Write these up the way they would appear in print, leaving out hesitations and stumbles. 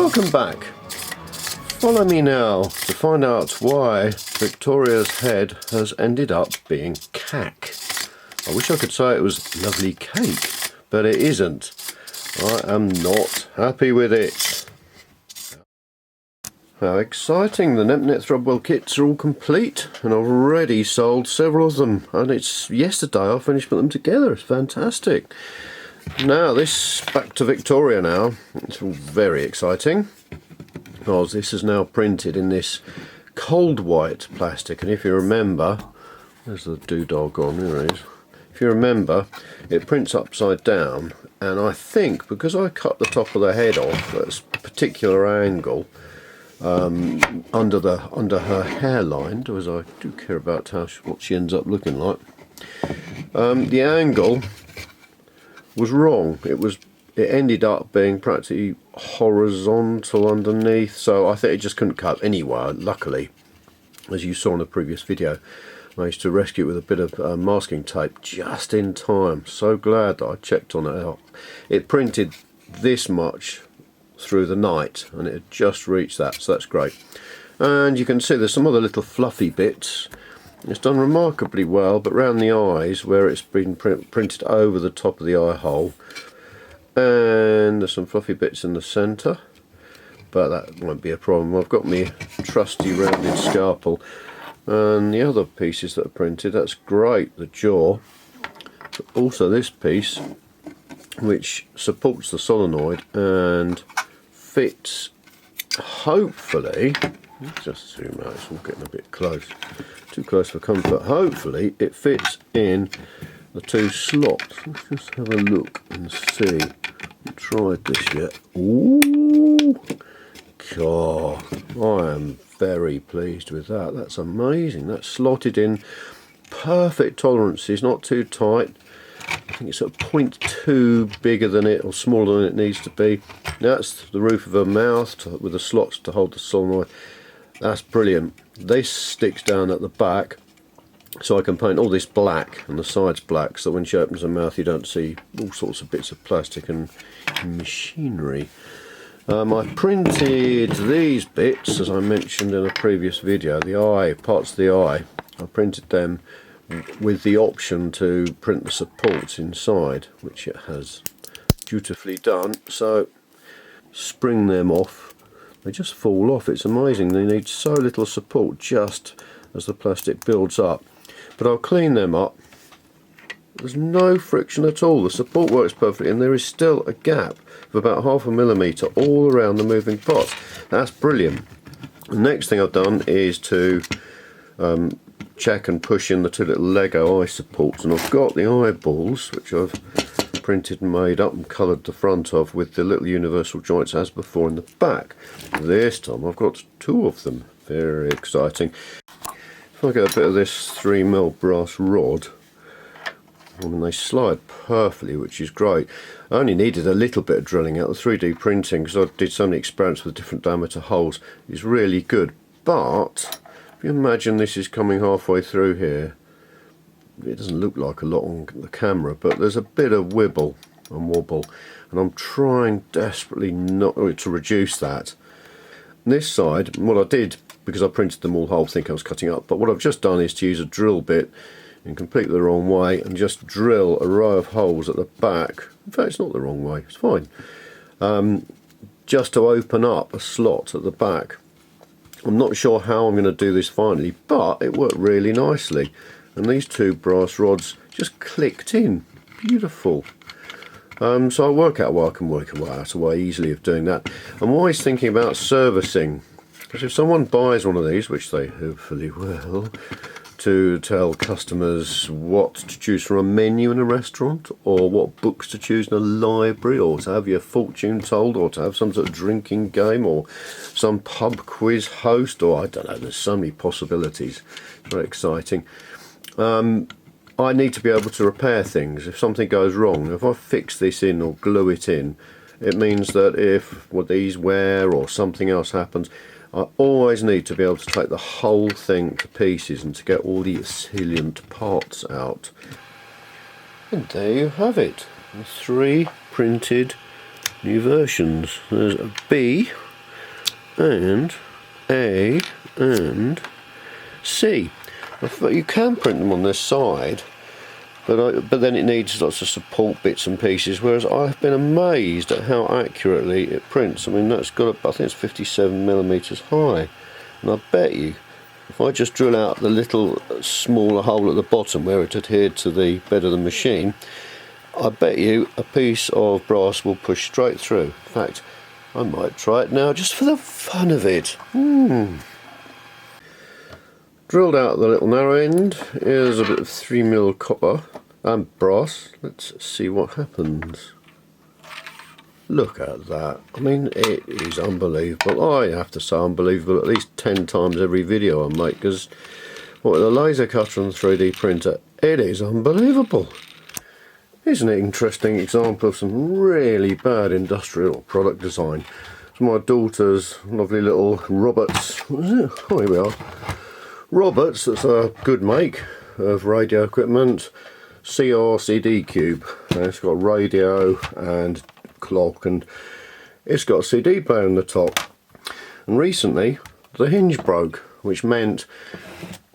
Welcome back. Follow me now to find out why Victoria's head has ended up being cack. I wish I could say it was lovely cake, but it isn't. I am not happy with it. How exciting! The Net Throbwell kits are all complete and I've already sold several of them, and it's yesterday I finished putting them together. It's fantastic. Now this, back to Victoria now. It's all very exciting because this is now printed in this cold white plastic, and if you remember, there's the doodog on, there it is. If you remember, it prints upside down, and I think because I cut the top of the head off at a particular angle under her hairline, as I do care about what she ends up looking like, the angle was wrong. It ended up being practically horizontal underneath, so I think it just couldn't cut anywhere. Luckily, as you saw in the previous video, I managed to rescue it with a bit of masking tape just in time. So glad that I checked on it out. It printed this much through the night and it had just reached that, so that's great. And you can see there's some other little fluffy bits. It's done remarkably well, but round the eyes where it's been printed over the top of the eye hole, and there's some fluffy bits in the centre, but that won't be a problem. I've got my trusty rounded scalpel, and the other pieces that are printed, that's great, the jaw, but also this piece which supports the solenoid and fits, hopefully, let's just zoom out, it's all getting a bit close, too close for comfort. Hopefully it fits in the two slots. Let's just have a look and see. I haven't tried this yet. Ooh, God, I am very pleased with that. That's amazing. That's slotted in perfect tolerances, not too tight. I think it's at 0.2 bigger than it, or smaller than it needs to be. That's the roof of her mouth with the slots to hold the solenoid. That's brilliant. This sticks down at the back, so I can paint all this black and the sides black, so when she opens her mouth you don't see all sorts of bits of plastic and machinery. I printed these bits, as I mentioned in a previous video, the eye, parts of the eye. I printed them with the option to print the supports inside, which it has dutifully done. So spring them off, they just fall off. It's amazing, they need so little support just as the plastic builds up. But I'll clean them up. There's no friction at all, the support works perfectly, and there is still a gap of about 0.5 millimetre all around the moving parts. That's brilliant. The next thing I've done is to check and push in the two little Lego eye supports, and I've got the eyeballs which I've printed and made up and coloured the front of with the little universal joints as before in the back. This time I've got two of them. Very exciting. If I get a bit of this 3mm brass rod, I mean, they slide perfectly, which is great. I only needed a little bit of drilling out. The 3D printing, because I did so many experiments with different diameter holes, is really good. But if you imagine this is coming halfway through here, it doesn't look like a lot on the camera, but there's a bit of wibble and wobble, and I'm trying desperately not to reduce that. And this side, what I did, because I printed them all whole, think I was cutting up, but what I've just done is to use a drill bit in completely the wrong way and just drill a row of holes at the back. In fact, it's not the wrong way, it's fine. Just to open up a slot at the back. I'm not sure how I'm going to do this finally, but it worked really nicely. And these two brass rods just clicked in. Beautiful. So I'll work out why I can work out a way easily of doing that. I'm always thinking about servicing, because if someone buys one of these, which they hopefully will, to tell customers what to choose from a menu in a restaurant, or what books to choose in a library, or to have your fortune told, or to have some sort of drinking game, or some pub quiz host, or I don't know, there's so many possibilities. It's very exciting. I need to be able to repair things. If something goes wrong, if I fix this in or glue it in, it means that if these wear or something else happens, I always need to be able to take the whole thing to pieces and to get all the salient parts out. And there you have it, the 3 printed new versions. There's a bee and A and C. You can print them on this side, but then it needs lots of support bits and pieces, whereas I've been amazed at how accurately it prints. I mean, that's got, I think it's 57mm high, and I bet you if I just drill out the little smaller hole at the bottom where it adhered to the bed of the machine, I bet you a piece of brass will push straight through. In fact, I might try it now just for the fun of it. Drilled out the little narrow end. Here's a bit of 3mm copper and brass. Let's see what happens. Look at that. I mean, it is unbelievable. I have to say unbelievable at least 10 times every video I make, because with a laser cutter and 3D printer, it is unbelievable. Here's an interesting example of some really bad industrial product design. It's my daughter's lovely little Roberts. Oh, here we are. Roberts, that's a good make of radio equipment. CRCD cube. It's got radio and clock, and it's got a CD player on the top. And recently the hinge broke, which meant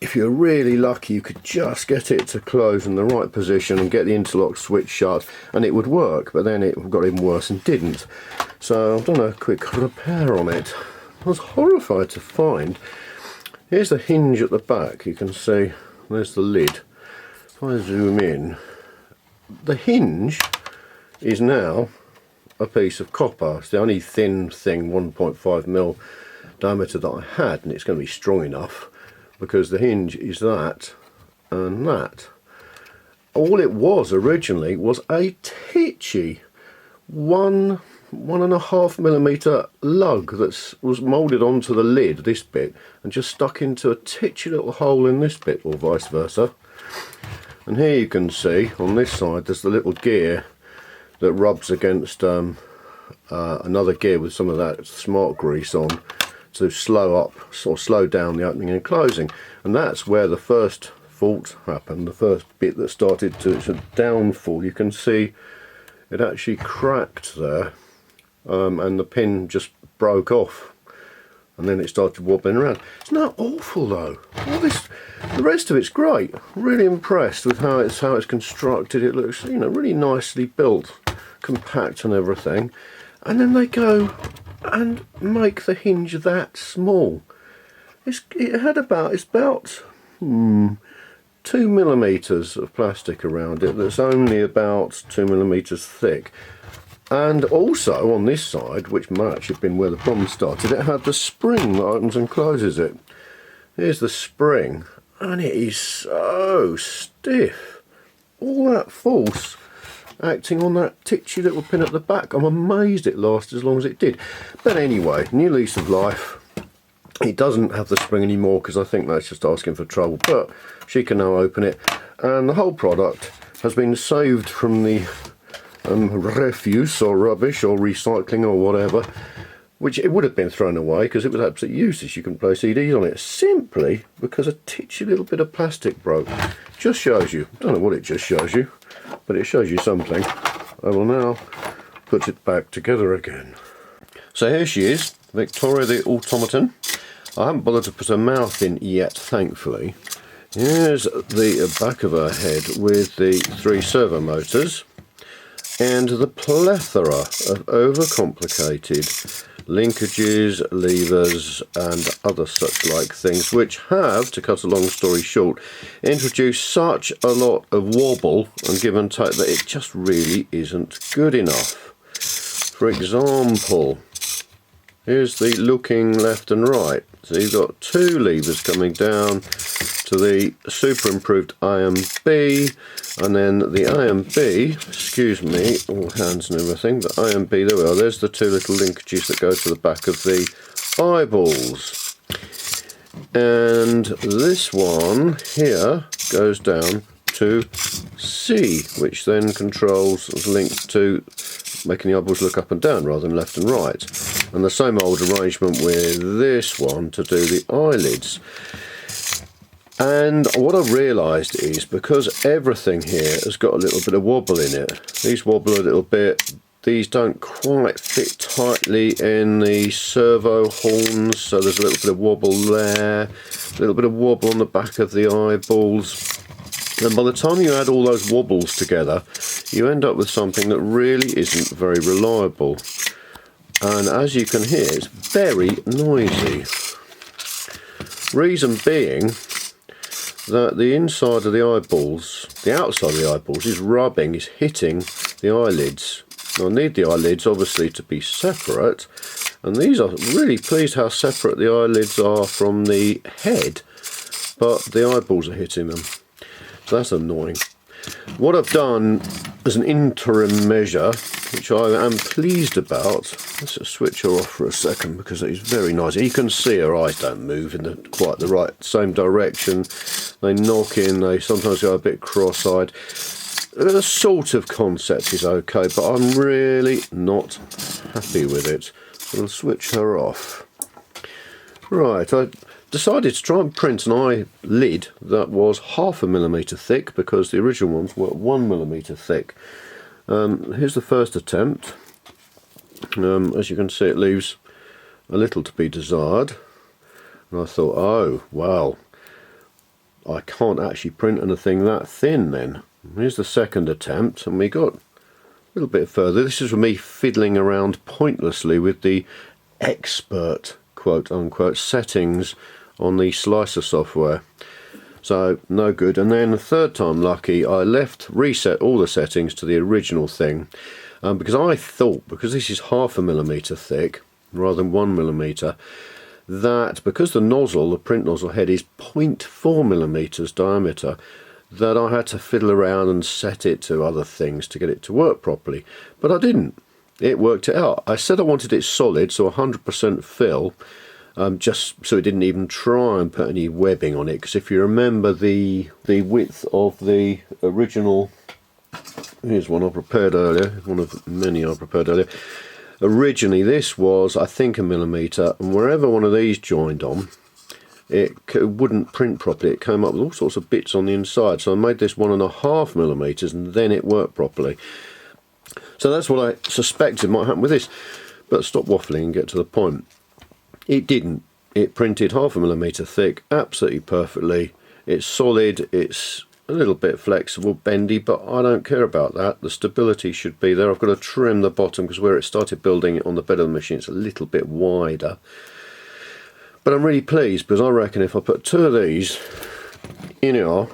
if you're really lucky you could just get it to close in the right position and get the interlock switch shut and it would work, but then it got even worse and didn't. So I've done a quick repair on it. I was horrified to find, here's the hinge at the back, you can see there's the lid. If I zoom in, the hinge is now a piece of copper. It's the only thin thing, 1.5mm diameter that I had, and it's going to be strong enough because the hinge is that and that. All it was originally was a titchy 1.5mm lug that was moulded onto the lid, this bit, and just stuck into a titchy little hole in this bit, or vice versa. And here you can see on this side there's the little gear that rubs against another gear with some of that smart grease on to slow up or slow down the opening and closing, and that's where the first fault happened. The first bit that started to downfall, you can see it actually cracked there, and the pin just broke off, and then it started wobbling around. It's not awful though. The rest of it's great. Really impressed with how it's constructed. It looks, you know, really nicely built, compact and everything. And then they go and make the hinge that small. It's about 2mm of plastic around it that's only about 2mm thick. And also on this side, which might actually have been where the problem started, it had the spring that opens and closes it. Here's the spring, and it is so stiff. All that force acting on that titchy little pin at the back. I'm amazed it lasted as long as it did. But anyway, new lease of life. It doesn't have the spring anymore because I think that's just asking for trouble, but she can now open it, and the whole product has been saved from the refuse or rubbish or recycling or whatever, which it would have been thrown away because it was absolutely useless. You can play CDs on it simply because a titchy little bit of plastic broke. Just shows you, I don't know what it just shows you, but it shows you something. I will now put it back together again. So here she is, Victoria the automaton. I haven't bothered to put her mouth in yet, thankfully. Here's the back of her head with the 3 servo motors and the plethora of overcomplicated linkages, levers and other such like things, which have, to cut a long story short, introduced such a lot of wobble and give and take that it just really isn't good enough. For example, here's the looking left and right. So you've got 2 levers coming down to the super improved IMB, and then the IMB, excuse me, all hands and everything, but IMB, there we are, there's the 2 little linkages that go to the back of the eyeballs. And this one here goes down to C, which then controls, is linked to making the eyeballs look up and down rather than left and right. And the same old arrangement with this one to do the eyelids. And what I've realised is, because everything here has got a little bit of wobble in it, these wobble a little bit, these don't quite fit tightly in the servo horns, so there's a little bit of wobble there, a little bit of wobble on the back of the eyeballs. And by the time you add all those wobbles together, you end up with something that really isn't very reliable. And as you can hear, it's very noisy. Reason being that the inside of the eyeballs, the outside of the eyeballs, is rubbing, is hitting the eyelids. Now, I need the eyelids obviously to be separate, and these are really pleased how separate the eyelids are from the head, but the eyeballs are hitting them. So that's annoying. What I've done as an interim measure, which I am pleased about, let's just switch her off for a second because it's very nice. You can see her eyes don't move in quite the right same direction. They knock in, they sometimes go a bit cross-eyed. The sort of concept is okay, but I'm really not happy with it. So I'll switch her off. Right, I decided to try and print an eyelid that was 0.5 mm thick because the original ones were 1 mm thick. Here's the first attempt. As you can see, it leaves a little to be desired. And I thought, oh, well, I can't actually print anything that thin then. Here's the second attempt, and we got a little bit further. This is me fiddling around pointlessly with the expert, quote unquote, settings on the slicer software. So no good. And then the third time lucky, I reset all the settings to the original thing, because I thought, because this is 0.5 mm thick rather than 1 mm, that because the nozzle, the print nozzle head, is 0.4 mm diameter, that I had to fiddle around and set it to other things to get it to work properly. But I didn't. It worked it out. I said I wanted it solid, so 100% fill, just so it didn't even try and put any webbing on it, because if you remember the width of the original, here's one I prepared earlier, one of many I prepared earlier. Originally this was, I think, 1 mm, and wherever one of these joined on, it wouldn't print properly. It came up with all sorts of bits on the inside, so I made this 1.5 mm, and then it worked properly. So that's what I suspected might happen with this. But stop waffling and get to the point. It didn't. It printed 0.5 mm thick, absolutely perfectly. It's solid, it's a little bit flexible, bendy, but I don't care about that. The stability should be there. I've got to trim the bottom because where it started building it on the bed of the machine, it's a little bit wider. But I'm really pleased because I reckon if I put 2 of these in here,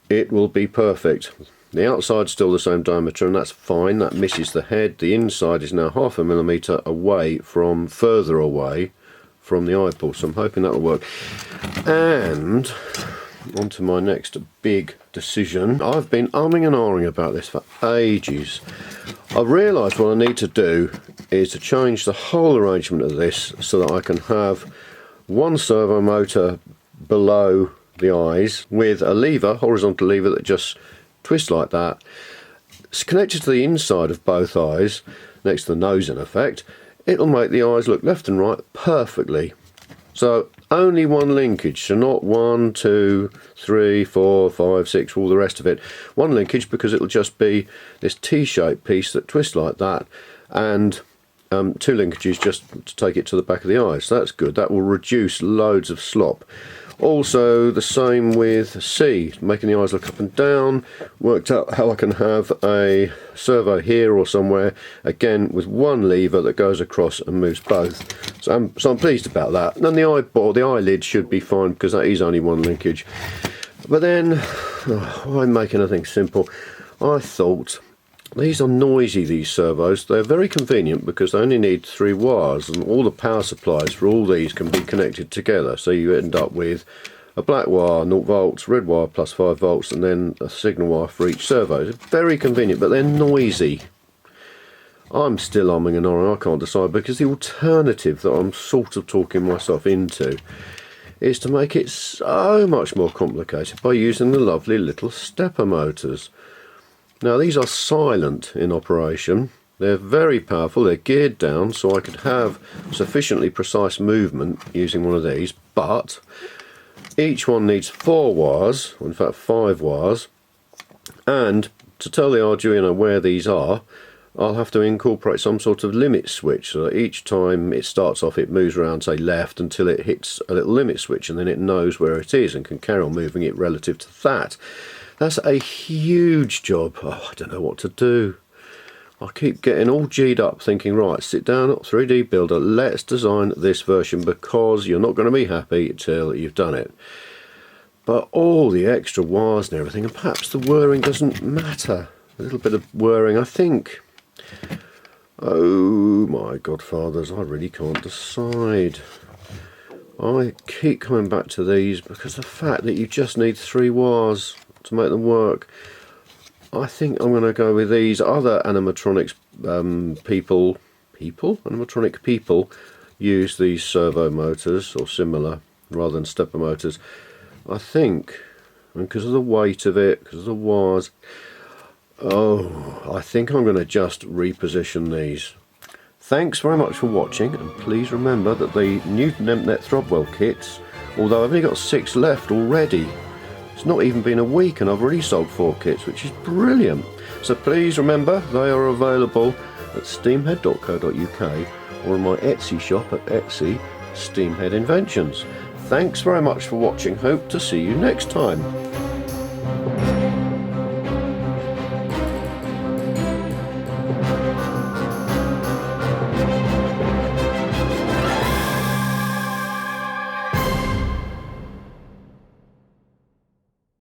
it will be perfect. The outside's still the same diameter, and that's fine. That misses the head. The inside is now 0.5 mm further away from the eyeball, so I'm hoping that will work. And on to my next big decision. I've been umming and ahhing about this for ages. I've realised what I need to do is to change the whole arrangement of this so that I can have one servo motor below the eyes with a lever, horizontal lever, that just twists like that. It's connected to the inside of both eyes, next to the nose in effect. It'll make the eyes look left and right perfectly. So only one linkage, so not 1, 2, 3, 4, 5, 6, all the rest of it. One linkage because it'll just be this T-shaped piece that twists like that, and 2 linkages just to take it to the back of the eyes. So that's good. That will reduce loads of slop. Also the same with C, making the eyes look up and down. Worked out how I can have a servo here or somewhere, again with one lever that goes across and moves both. So I'm pleased about that. And then the eyeball, the eyelid should be fine because that is only one linkage. But then, why make anything simple? I thought, these are noisy, these servos. They're very convenient because they only need 3 wires, and all the power supplies for all these can be connected together. So you end up with a black wire, 0 volts, red wire plus 5 volts, and then a signal wire for each servo. It's very convenient, but they're noisy. I'm still umming and ahhing. I can't decide, because the alternative that I'm sort of talking myself into is to make it so much more complicated by using the lovely little stepper motors. Now these are silent in operation. They're very powerful. They're geared down so I could have sufficiently precise movement using one of these, but each one needs 4 wires, or in fact 5 wires, and to tell the Arduino where these are, I'll have to incorporate some sort of limit switch, so that each time it starts off it moves around, say left, until it hits a little limit switch, and then it knows where it is and can carry on moving it relative to that. That's a huge job. Oh, I don't know what to do. I keep getting all G'd up thinking, right, sit down at 3D Builder, let's design this version, because you're not going to be happy till you've done it. But all the extra wires and everything, and perhaps the whirring doesn't matter. A little bit of whirring, I think. Oh my godfathers, I really can't decide. I keep coming back to these because the fact that you just need 3 wires to make them work. I think I'm going to go with these. Other animatronics animatronic people use these servo motors or similar rather than stepper motors. I think, and because of the weight of it, because of the wires, I think I'm going to just reposition these. Thanks very much for watching, and please remember that the new NempNet Throbwell kits, although I've only got 6 left already, it's not even been a week and I've already sold 4 kits, which is brilliant. So please remember they are available at steamhead.co.uk or in my Etsy shop at Etsy Steamhead Inventions. Thanks very much for watching, hope to see you next time.